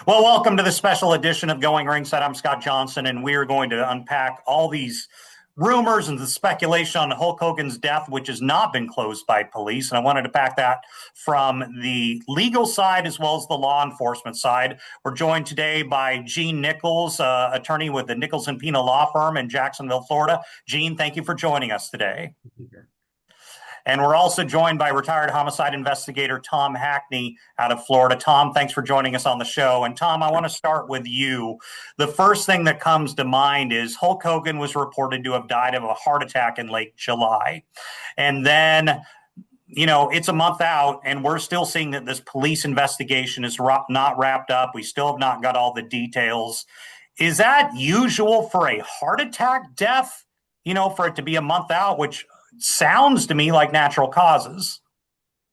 Well, welcome to the special edition of Going Ringside. I'm Scott Johnson, and we are going to unpack all these rumors and the speculation on Hulk Hogan's death, which has not been closed by police. And I wanted to pack that from the legal side as well as the law enforcement side. We're joined today by Gene Nichols, attorney with the Nichols and Pina Law Firm in Jacksonville, Florida. Gene, thank you for joining us today. And we're also joined by retired homicide investigator Tom Hackney out of Florida. Tom, thanks for joining us on the show. And Tom, I want to start with you. The first thing that comes to mind is Hulk Hogan was reported to have died of a heart attack in late July. And then, it's a month out, and we're still seeing that this police investigation is not wrapped up. We still have not got all the details. Is that usual for a heart attack death, for it to be a month out, which sounds to me like natural causes?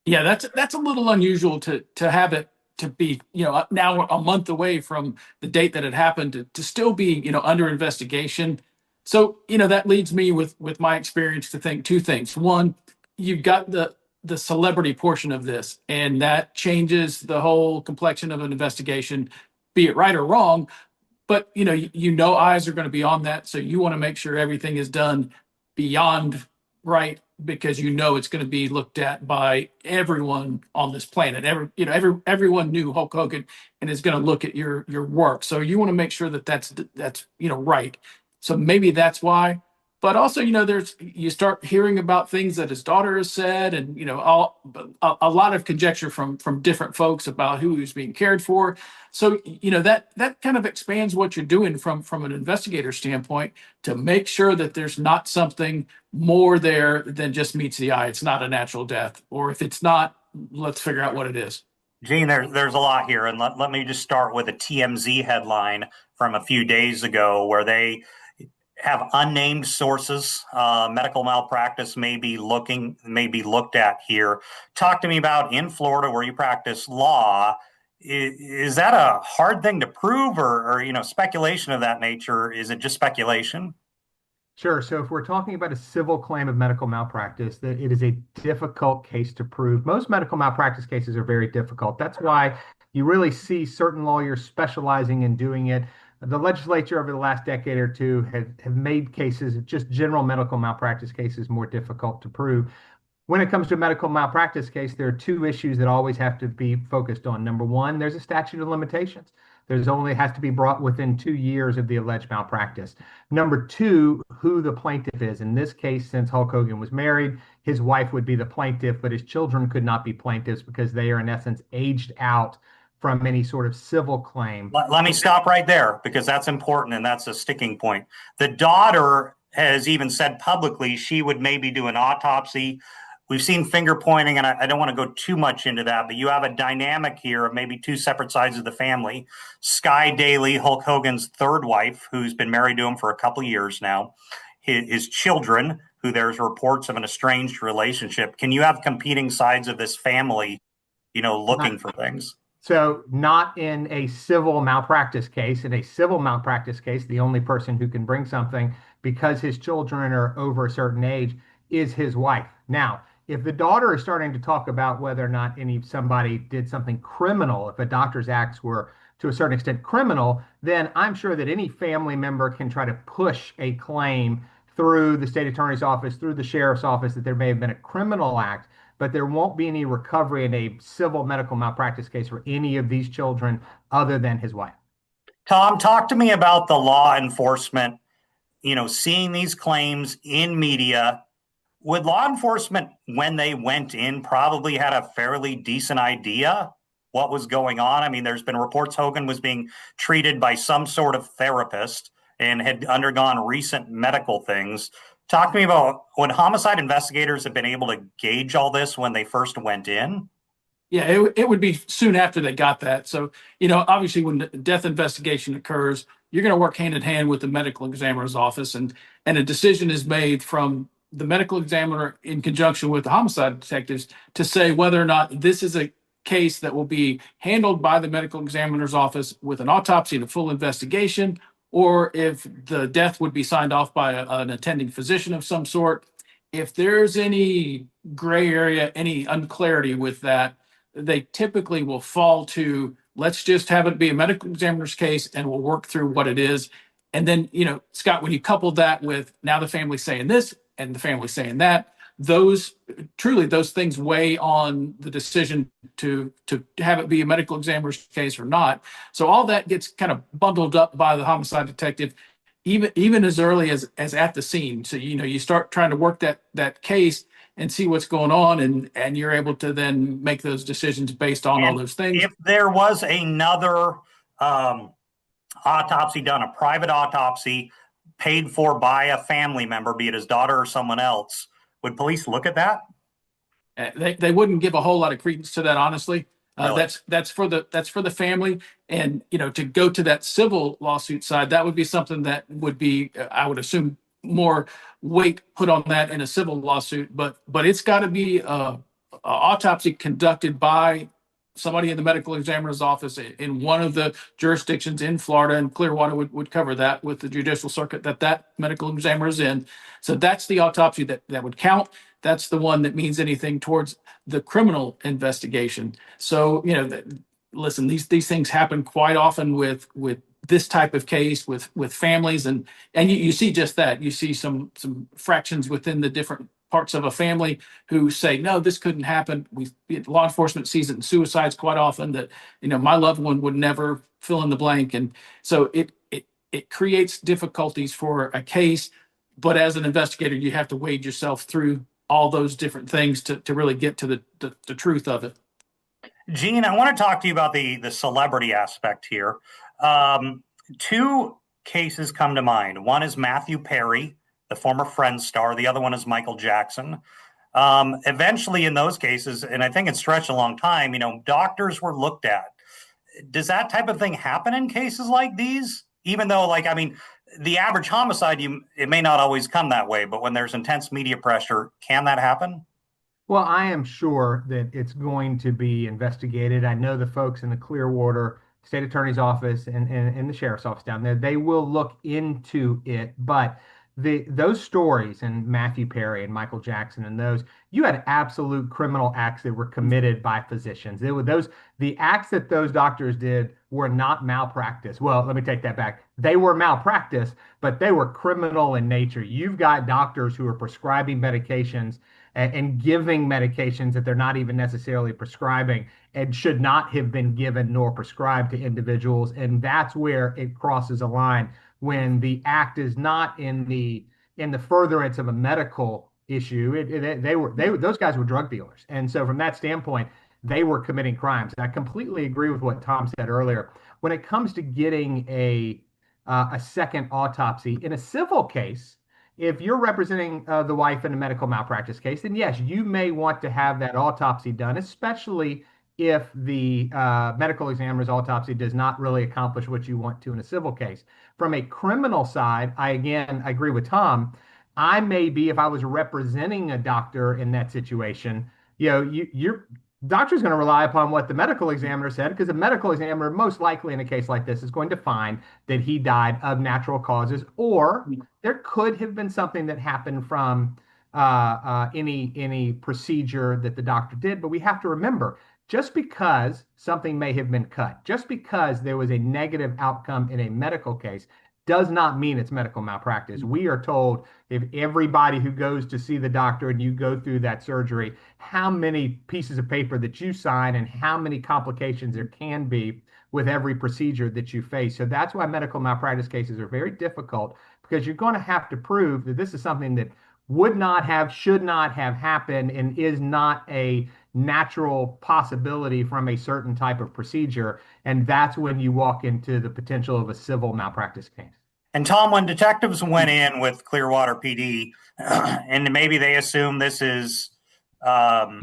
Yeah, that's a little unusual to have it to be, now a month away from the date that it happened to still be, under investigation. So, that leads me with my experience to think two things. One, you've got the celebrity portion of this, and that changes the whole complexion of an investigation, be it right or wrong. But, eyes are going to be on that. So you want to make sure everything is done beyond right, because it's going to be looked at by everyone on this planet. Everyone knew Hulk Hogan and is going to look at your work. So you want to make sure that that's right. So maybe that's why. But also, you start hearing about things that his daughter has said, and a lot of conjecture from different folks about who he's being cared for. So that kind of expands what you're doing from an investigator standpoint to make sure that there's not something more there than just meets the eye. It's not a natural death, or if it's not, let's figure out what it is. Gene, there's a lot here, and let me just start with a TMZ headline from a few days ago where they have unnamed sources. Medical malpractice may be looked at here. Talk to me about, in Florida where you practice law, is that a hard thing to prove, or speculation of that nature? Is it just speculation? Sure. So if we're talking about a civil claim of medical malpractice, that it is a difficult case to prove. Most medical malpractice cases are very difficult. That's why you really see certain lawyers specializing in doing it. The legislature over the last decade or two have made cases, just general medical malpractice cases, more difficult to prove. When it comes to a medical malpractice case, there are two issues that always have to be focused on. Number one, there's a statute of limitations. There's only has to be brought within 2 years of the alleged malpractice. Number two, who the plaintiff is. In this case, since Hulk Hogan was married, his wife would be the plaintiff, but his children could not be plaintiffs because they are in essence aged out from any sort of civil claim. Let me stop right there, because that's important and that's a sticking point. The daughter has even said publicly she would maybe do an autopsy. We've seen finger pointing, and I don't want to go too much into that, but you have a dynamic here of maybe two separate sides of the family. Sky Daly, Hulk Hogan's third wife, who's been married to him for a couple of years now, his children, who there's reports of an estranged relationship. Can you have competing sides of this family, looking for things? So not in a civil malpractice case. In a civil malpractice case, the only person who can bring something because his children are over a certain age is his wife. Now, if the daughter is starting to talk about whether or not somebody did something criminal, if a doctor's acts were to a certain extent criminal, then I'm sure that any family member can try to push a claim through the state attorney's office, through the sheriff's office, that there may have been a criminal act, but there won't be any recovery in a civil medical malpractice case for any of these children other than his wife. Tom, talk to me about the law enforcement, seeing these claims in media. Would law enforcement, when they went in, probably had a fairly decent idea what was going on? I mean, there's been reports Hogan was being treated by some sort of therapist and had undergone recent medical things. Talk to me about, would homicide investigators have been able to gauge all this when they first went in? Yeah, it would be soon after they got that. So, obviously when the death investigation occurs, you're going to work hand in hand with the medical examiner's office, and a decision is made from the medical examiner in conjunction with the homicide detectives to say whether or not this is a case that will be handled by the medical examiner's office with an autopsy and a full investigation, or if the death would be signed off by an attending physician of some sort. If there's any gray area, any unclarity with that, they typically will fall to let's just have it be a medical examiner's case and we'll work through what it is. And then, Scott, when you couple that with now the family saying this and the family saying that, those things weigh on the decision to have it be a medical examiner's case or not. So all that gets kind of bundled up by the homicide detective, even as early as at the scene. So you start trying to work that case and see what's going on, and you're able to then make those decisions based on all those things. If there was another autopsy done, a private autopsy paid for by a family member, be it his daughter or someone else, would police look at that? They wouldn't give a whole lot of credence to that, honestly. Really? That's for the family, and to go to that civil lawsuit side, that would be something that would be, I would assume, more weight put on that in a civil lawsuit. But it's got to be a autopsy conducted by somebody in the medical examiner's office in one of the jurisdictions in Florida, and Clearwater would cover that with the judicial circuit that medical examiner is in. So that's the autopsy that would count. That's the one that means anything towards the criminal investigation. So, listen, these things happen quite often with this type of case with families, and you see just that. You see some fractions within the different parts of a family who say, no, this couldn't happen. Law enforcement sees it in suicides quite often, that my loved one would never fill in the blank, and so it creates difficulties for a case. But as an investigator, you have to wade yourself through all those different things to really get to the truth of it. Gene, I want to talk to you about the celebrity aspect here. Two cases come to mind. One is Matthew Perry, the former Friends star. The other one is Michael Jackson. Eventually, in those cases, and I think it stretched a long time, doctors were looked at. Does that type of thing happen in cases like these? Even though, the average homicide, it may not always come that way, but when there's intense media pressure, can that happen? Well, I am sure that it's going to be investigated. I know the folks in the Clearwater State Attorney's Office and the Sheriff's Office down there, they will look into it. But those stories, and Matthew Perry and Michael Jackson and those, you had absolute criminal acts that were committed by physicians. The acts that those doctors did were not malpractice. Well, let me take that back. They were malpractice, but they were criminal in nature. You've got doctors who are prescribing medications and giving medications that they're not even necessarily prescribing and should not have been given nor prescribed to individuals. And that's where it crosses a line, when the act is not in the furtherance of a medical issue. Those guys were drug dealers, and so from that standpoint, they were committing crimes. I completely agree with what Tom said earlier. When it comes to getting a second autopsy in a civil case, if you're representing the wife in a medical malpractice case, then yes, you may want to have that autopsy done, especially if the medical examiner's autopsy does not really accomplish what you want to in a civil case. From a criminal side, I agree with Tom. I may be, if I was representing a doctor in that situation, your doctor's going to rely upon what the medical examiner said, because the medical examiner, most likely in a case like this, is going to find that he died of natural causes, or there could have been something that happened from any procedure that the doctor did. But we have to remember, just because something may have been cut, just because there was a negative outcome in a medical case, does not mean it's medical malpractice. We are told, if everybody who goes to see the doctor and you go through that surgery, how many pieces of paper that you sign and how many complications there can be with every procedure that you face. So that's why medical malpractice cases are very difficult, because you're going to have to prove that this is something that should not have happened, and is not a natural possibility from a certain type of procedure. And that's when you walk into the potential of a civil malpractice case. And Tom, when detectives went in with Clearwater PD, and maybe they assume this is, this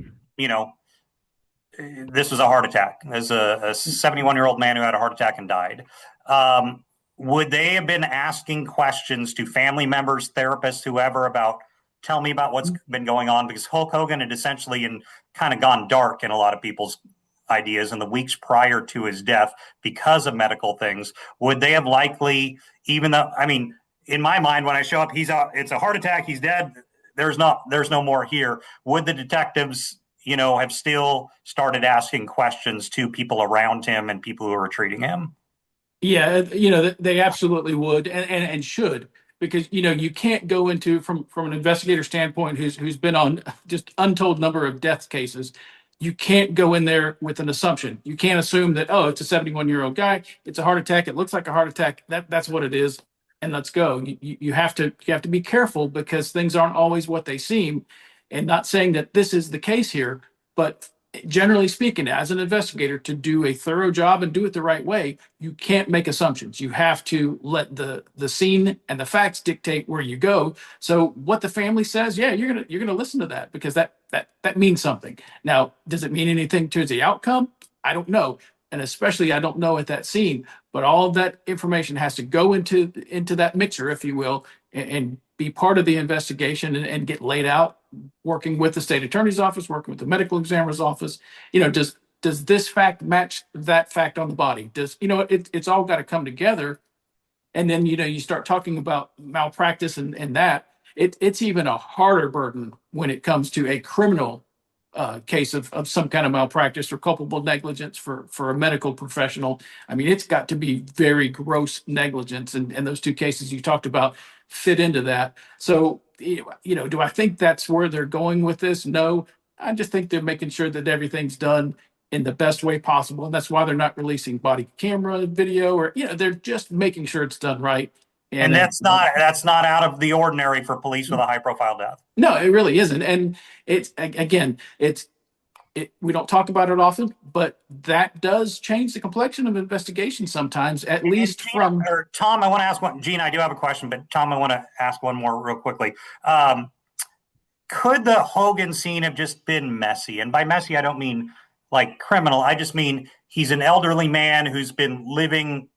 was a heart attack. There's a 71-year-old man who had a heart attack and died. Would they have been asking questions to family members, therapists, whoever, about, tell me about what's been going on? Because Hulk Hogan had essentially kind of gone dark in a lot of people's ideas in the weeks prior to his death because of medical things. Would they have likely, even though, in my mind, when I show up, it's a heart attack, he's dead, there's no more here. Would the detectives, have still started asking questions to people around him and people who are treating him. Yeah, they absolutely would and should, because you can't go into from an investigator standpoint who's been on just untold number of death cases. You can't go in there with an assumption. You can't assume that, oh, it's a 71-year-old guy, it's a heart attack, it looks like a heart attack, that's what it is, and let's go. You have to be careful, because things aren't always what they seem, and not saying that this is the case here, but generally speaking, as an investigator, to do a thorough job and do it the right way, you can't make assumptions. You have to let the scene and the facts dictate where you go. So what the family says, yeah, you're gonna listen to that, because that means something. Now, does it mean anything to the outcome? I don't know, and especially I don't know at that scene. But all of that information has to go into that mixer, if you will, and be part of the investigation, and get laid out, working with the state attorney's office, working with the medical examiner's office. Does this fact match that fact on the body? It's all got to come together. And then you start talking about malpractice, and that it's even a harder burden when it comes to a criminal case of some kind of malpractice or culpable negligence for a medical professional. I mean, it's got to be very gross negligence, and those two cases you talked about fit into that. So, do I think that's where they're going with this? No, I just think they're making sure that everything's done in the best way possible, and that's why they're not releasing body camera video, or they're just making sure it's done right. And that's not out of the ordinary for police with a high profile death. No, it really isn't. And it's, again, we don't talk about it often, but that does change the complexion of investigation sometimes, at least Gene, from. or Tom, I want to ask one. Gene, I do have a question, but Tom, I want to ask one more real quickly. Could the Hogan scene have just been messy? And by messy, I don't mean like criminal. I just mean he's an elderly man who's been living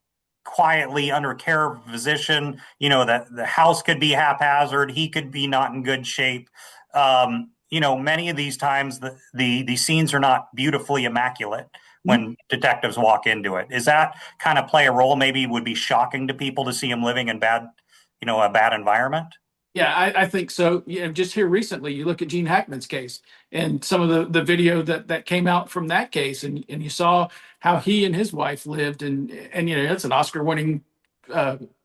quietly under care of a physician. That the house could be haphazard. He could be not in good shape. Many of these times the scenes are not beautifully immaculate when detectives walk into it. Is that kind of play a role? Maybe it would be shocking to people to see him living in a bad environment. Yeah, I think so. Just here recently, you look at Gene Hackman's case and some of the video that came out from that case, and you saw how he and his wife lived, and that's an Oscar-winning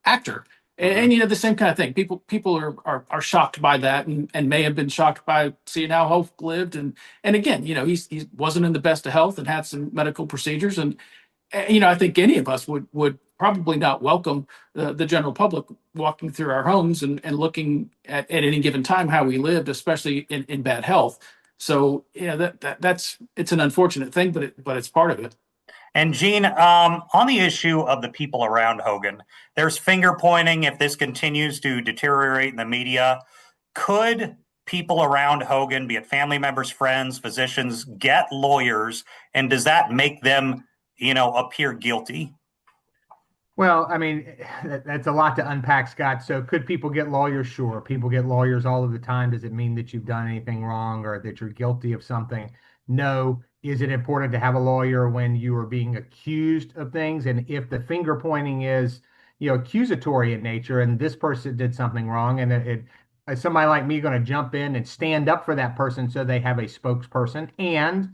actor, and the same kind of thing. People are shocked by that, and may have been shocked by seeing how Hulk lived, and again, he wasn't in the best of health and had some medical procedures, and I think any of us would probably not welcome the general public walking through our homes and looking at any given time how we lived, especially in bad health. So it's an unfortunate thing, but it's part of it. And Gene, on the issue of the people around Hogan, there's finger pointing. If this continues to deteriorate in the media, could people around Hogan, be it family members, friends, physicians, get lawyers? And does that make them, appear guilty? Well, I mean, that's a lot to unpack, Scott. So could people get lawyers? Sure. People get lawyers all of the time. Does it mean that you've done anything wrong or that you're guilty of something? No. Is it important to have a lawyer when you are being accused of things? And if the finger pointing is, accusatory in nature, and this person did something wrong, and is somebody like me going to jump in and stand up for that person so they have a spokesperson? And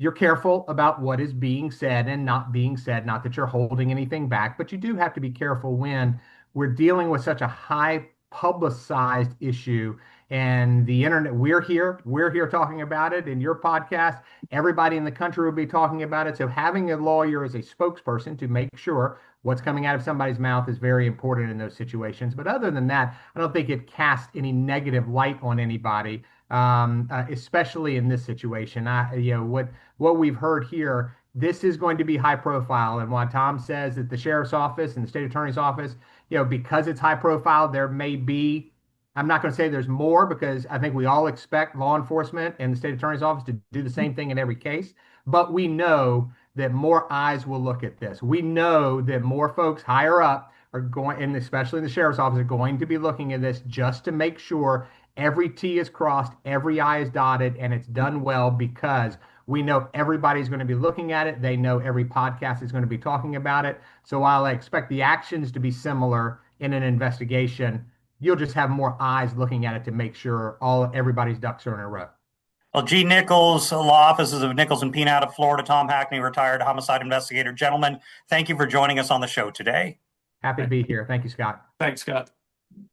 you're careful about what is being said and not being said. Not that you're holding anything back, but you do have to be careful when we're dealing with such a high publicized issue. And the internet, we're here talking about it in your podcast. Everybody in the country will be talking about it. So having a lawyer as a spokesperson to make sure what's coming out of somebody's mouth is very important in those situations. But other than that, I don't think it casts any negative light on anybody, especially in this situation. What we've heard here, this is going to be high profile. And while Tom says that the sheriff's office and the state attorney's office, because it's high profile, there may be, I'm not going to say there's more, because I think we all expect law enforcement and the state attorney's office to do the same thing in every case. But we know that more eyes will look at this. We know that more folks higher up are going, and especially in the sheriff's office, are going to be looking at this just to make sure every T is crossed, every I is dotted, and it's done well, because we know everybody's going to be looking at it. They know every podcast is going to be talking about it. So while I expect the actions to be similar in an investigation, you'll just have more eyes looking at it to make sure everybody's ducks are in a row. Well, G. Nichols, law offices of Nichols and Pina out of Florida, Tom Hackney, retired homicide investigator. Gentlemen, thank you for joining us on the show today. Happy to be here. Thank you, Scott. Thanks, Scott.